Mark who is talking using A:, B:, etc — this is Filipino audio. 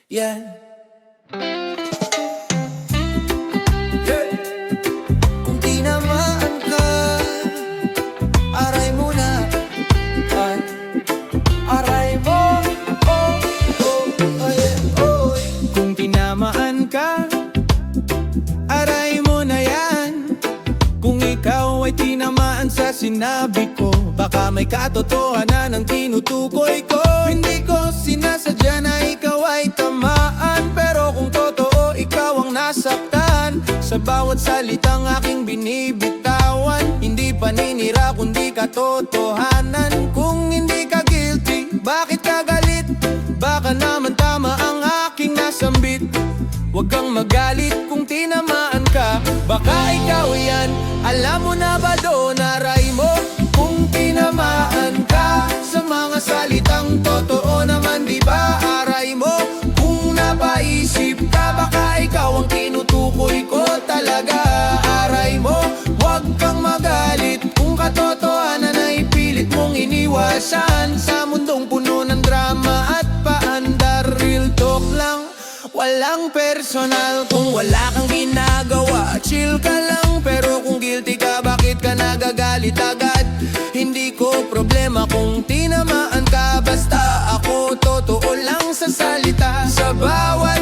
A: Yeah. Kung tinamaan ka, aray mo na. Ay, aray mo. Oh, oh, oh, yeah, oh. Kung tinamaan ka, aray mo na yan. Kung ikaw ay tinamaan sa sinabi ko, baka may katotohanan ang tinutukoy ko. Hindi ko sinasadya na ikaw ay tamaan, pero kung totoo ikaw ang nasaktan sa bawat salitang aking binibitawan. Hindi paninira kundi katotohanan. Kung hindi ka guilty, bakit ka galit? Baka naman tama ang aking nasambit. Huwag kang magalit kung tinamaan ka, baka ikaw yan. Alam mo na ba doon, aray mo? Kung tinamaan ka sa mga salitang totoo naman, di ba aray mo? Kung napaisip ka, baka ikaw ang tinutukoy ko talaga, aray mo. Huwag kang magalit kung katotohanan ay pilit mong iniwasan. Sa mundong puno ng drama at paandar, real talk lang, walang personal. Kung wala kang ginagawa, chill ka lang. Pero kung guilty ka, bakit ka nagagalit agad? Hindi ko problema kung tinamaan ka, basta ako totoo lang sa salita. Sa bawat